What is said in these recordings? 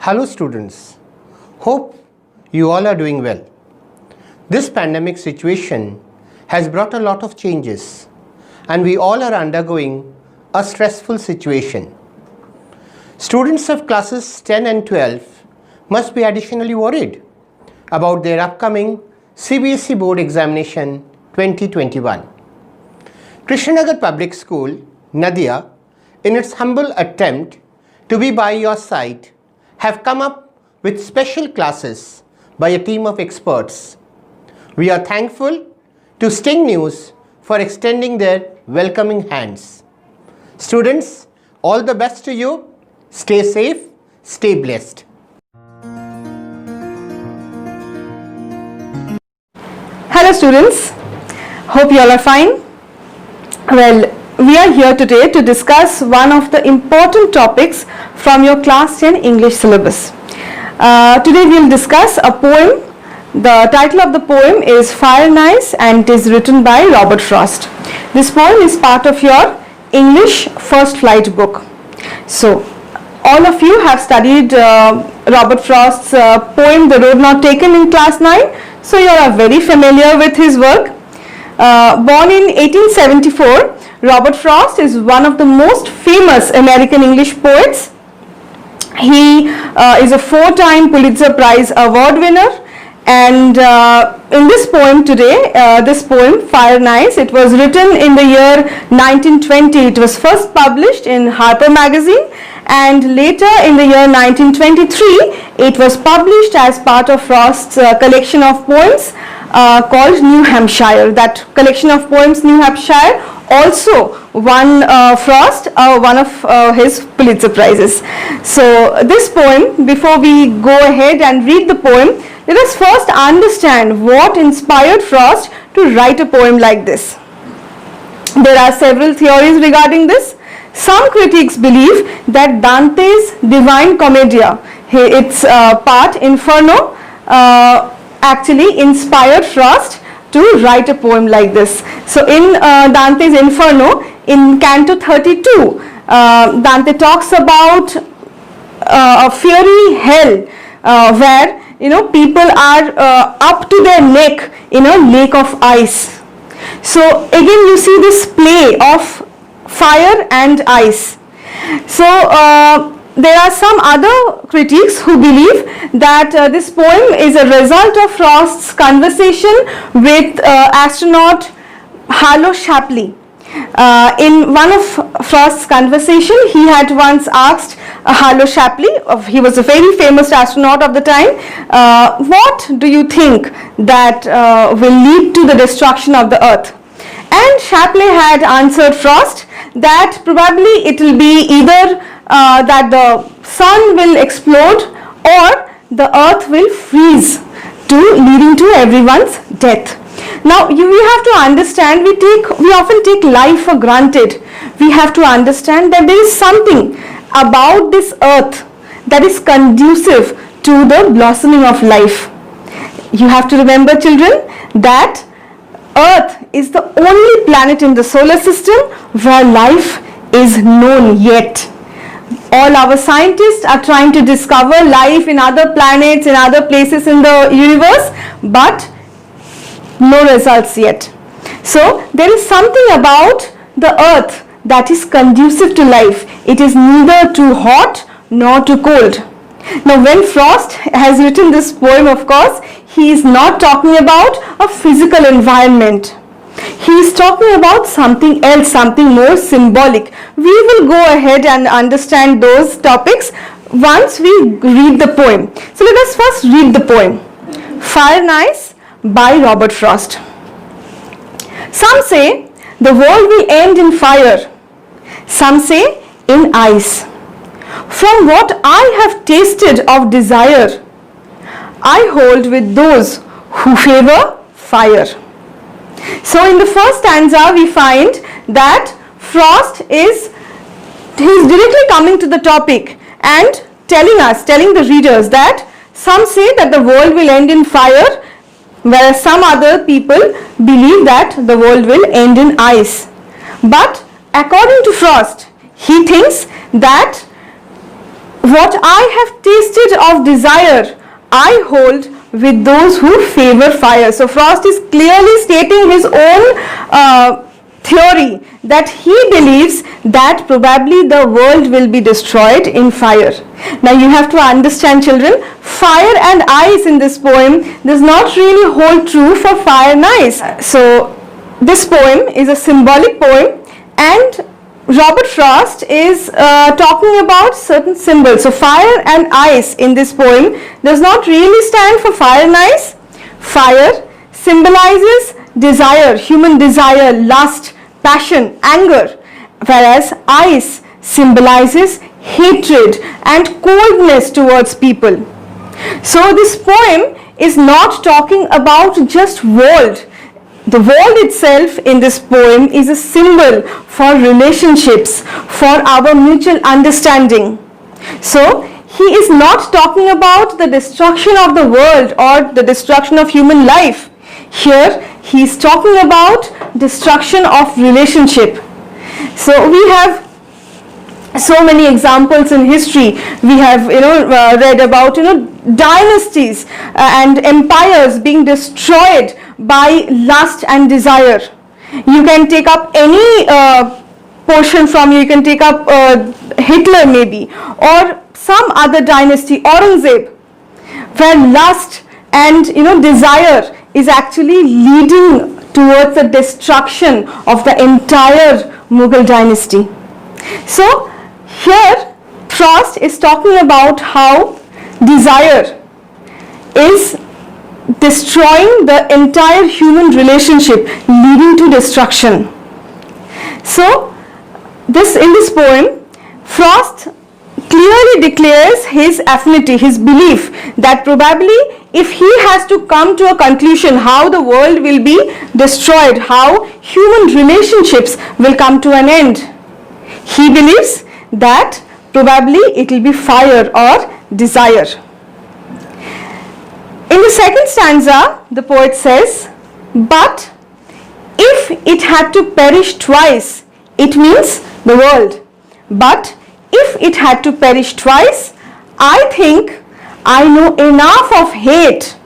Hello students, hope you all are doing well. This pandemic situation has brought a lot of changes and we all are undergoing a stressful situation. Students of classes 10 and 12 must be additionally worried about their upcoming CBSE board examination 2021. Krishnanagar Public School, Nadia, in its humble attempt to be by your side, have come up with special classes by a team of experts. We are thankful to Sting News for extending their welcoming hands. Students, all the best to you. Stay safe, stay blessed. Hello students, hope you all are fine. Well, we are here today to discuss one of the important topics from your class 10 English syllabus. Today we will discuss a poem. The title of the poem is Fire and Ice and it is written by Robert Frost. This poem is part of your English First Flight book. So, all of you have studied Robert Frost's poem The Road Not Taken in class 9. So, you are very familiar with his work. Born in 1874, Robert Frost is one of the most famous American English poets. He is a 4-time Pulitzer Prize Award winner, and in this poem today, this poem Fire and Ice, it was written in the year 1920. It was first published in Harper Magazine, and later in the year 1923 it was published as part of Frost's collection of poems called New Hampshire. That collection of poems, New Hampshire, also won Frost one of his Pulitzer Prizes. So this poem, before we go ahead and read the poem, let us first understand what inspired Frost to write a poem like this. There are several theories regarding this. Some critics believe that Dante's Divine Commedia, its part Inferno, actually inspired Frost to write a poem like this. So in Dante's Inferno, in Canto 32, Dante talks about a fiery hell where people are up to their neck in a lake of ice. So again you see this play of fire and ice. So there are some other critics who believe that this poem is a result of Frost's conversation with astronaut Harlow Shapley. In one of Frost's conversation, he had once asked Harlow Shapley, he was a very famous astronaut of the time, what do you think that will lead to the destruction of the earth? And Shapley had answered Frost that probably it will be either that the sun will explode or the earth will freeze, leading to everyone's death. Now we have to understand, we often take life for granted. We have to understand that there is something about this earth that is conducive to the blossoming of life. You have to remember, children, that Earth is the only planet in the solar system where life is known yet. All our scientists are trying to discover life in other planets, in other places in the universe, but no results yet. So there is something about the earth that is conducive to life. It is neither too hot nor too cold. Now when Frost has written this poem, of course, he is not talking about a physical environment. He is talking about something else, something more symbolic. We will go ahead and understand those topics once we read the poem. So let us first read the poem. Fire and Ice by Robert Frost. Some say the world will end in fire. Some say in ice. From what I have tasted of desire, I hold with those who favor fire. So in the first stanza we find that Frost is directly coming to the topic and telling the readers that some say that the world will end in fire, whereas some other people believe that the world will end in ice. But according to Frost, he thinks that what I have tasted of desire, I hold with those who favor fire. So Frost is clearly stating his own theory that he believes that probably the world will be destroyed in fire. Now you have to understand, children, fire and ice in this poem does not really hold true for fire and ice. So this poem is a symbolic poem, and Robert Frost is talking about certain symbols. So fire and ice in this poem does not really stand for fire and ice. Fire symbolizes desire, human desire, lust, passion, anger, whereas ice symbolizes hatred and coldness towards people. So this poem is not talking about just world. The world itself in this poem is a symbol for relationships, for our mutual understanding. So he is not talking about the destruction of the world or the destruction of human life. Here he is talking about destruction of relationship. So we have so many examples in history. We have read about dynasties and empires being destroyed by lust and desire. You can take up any portion from you can take up Hitler maybe, or some other dynasty, Aurangzeb, where lust and desire is actually leading towards the destruction of the entire Mughal dynasty. So here Frost is talking about how desire is destroying the entire human relationship, leading to destruction. So in this poem, Frost clearly declares his affinity, his belief that probably if he has to come to a conclusion how the world will be destroyed, how human relationships will come to an end, he believes that probably it will be fire or desire. In the second stanza, the poet says, but if it had to perish twice, it means the world. But if it had to perish twice, I think I know enough of hate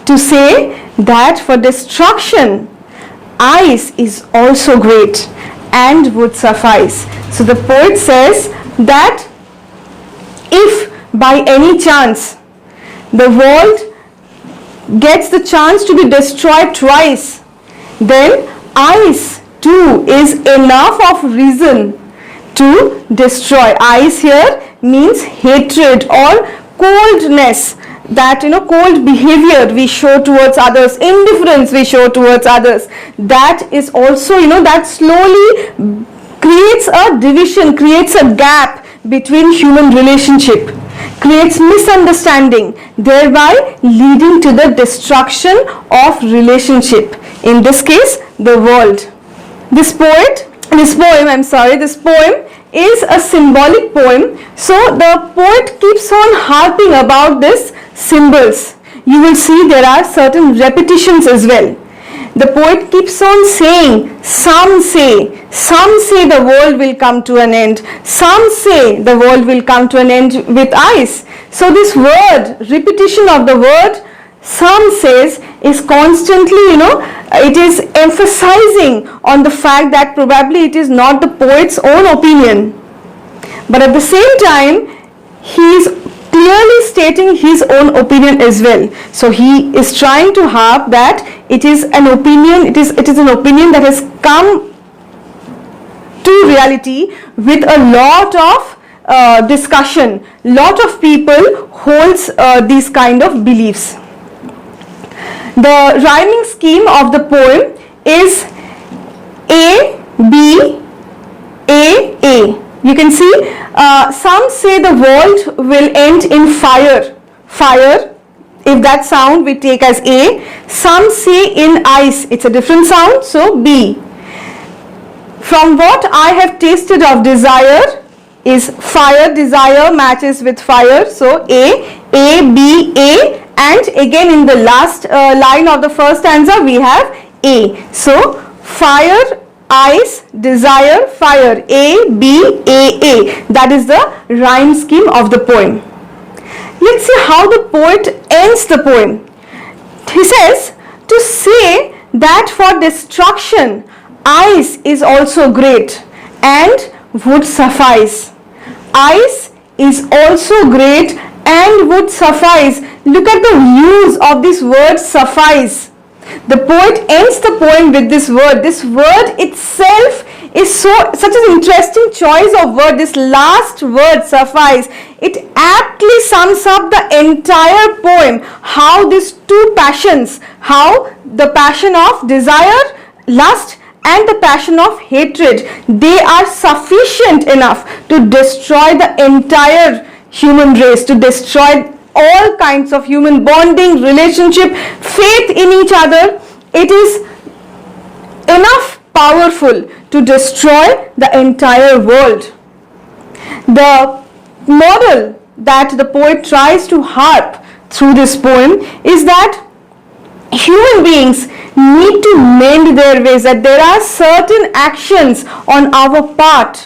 to say that for destruction, ice is also great and would suffice. So the poet says that if by any chance the world gets the chance to be destroyed twice, then ice too is enough of reason to destroy. Ice here means hatred or coldness, that cold behavior we show towards others, indifference we show towards others. That is also that slowly creates a division, creates a gap between human relationship, creates misunderstanding, thereby leading to the destruction of relationship, in this case the world. This poem is a symbolic poem, so the poet keeps on harping about these symbols. You will see there are certain repetitions as well. The poet keeps on saying, some say the world will come to an end, some say the world will come to an end with ice. So this word, repetition of the word some says, is constantly it is emphasizing on the fact that probably it is not the poet's own opinion, but at the same time he is clearly stating his own opinion as well. So he is trying to harp that it is an opinion, it is an opinion that has come to reality with a lot of discussion. Lot of people holds these kind of beliefs. The rhyming scheme of the poem is A, B, A. You can see some say the world will end in fire. Fire, if that sound we take as A. Some say in ice, it's a different sound, so B. From what I have tasted of desire is fire, desire matches with fire, so A, B, A, and again in the last line of the first stanza we have A. So fire ice, desire, fire. A, B, A. That is the rhyme scheme of the poem. Let's see how the poet ends the poem. He says, to say that for destruction, ice is also great and would suffice. Ice is also great and would suffice. Look at the use of this word suffice. The poet ends the poem with this word. This word itself is such an interesting choice of word. This last word, suffice, it aptly sums up the entire poem. How these two passions, how the passion of desire, lust, and the passion of hatred, they are sufficient enough to destroy the entire human race, to destroy all kinds of human bonding, relationship, faith in each other. It is enough powerful to destroy the entire world. The model that the poet tries to harp through this poem is that human beings need to mend their ways, that there are certain actions on our part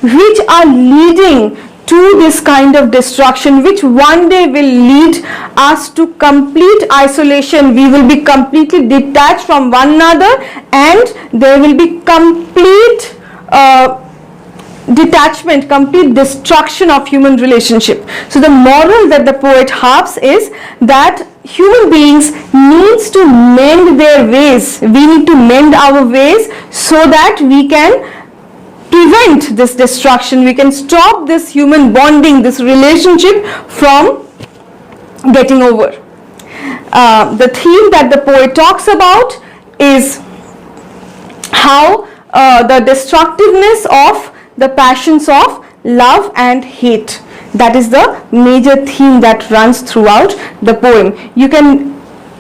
which are leading to this kind of destruction, which one day will lead us to complete isolation. We will be completely detached from one another, and there will be complete detachment, complete destruction of human relationship. So the moral that the poet harps is that human beings needs to mend their ways. We need to mend our ways so that we can prevent this destruction. We can stop this human bonding, this relationship from getting over. The theme that the poet talks about is how the destructiveness of the passions of love and hate. That is the major theme that runs throughout the poem. You can,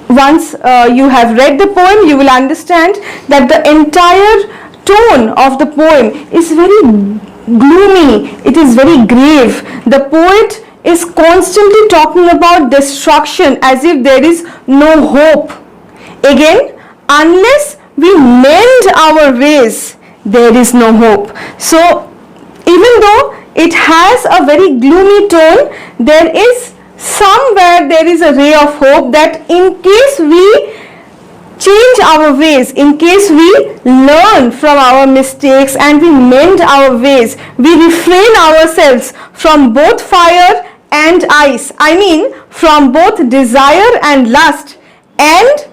once you have read the poem, you will understand that the entire tone of the poem is very gloomy, it is very grave. The poet is constantly talking about destruction as if there is no hope. Again, unless we mend our ways, there is no hope. So even though it has a very gloomy tone, there is somewhere there is a ray of hope that in case we change our ways, in case we learn from our mistakes and we mend our ways, we refrain ourselves from both fire and ice. I mean from both desire and lust, and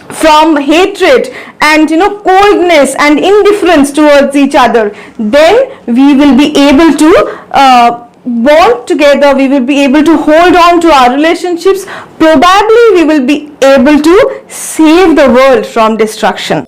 from hatred and coldness and indifference towards each other, then we will be able to bond together, we will be able to hold on to our relationships. Probably we will be able to save the world from destruction.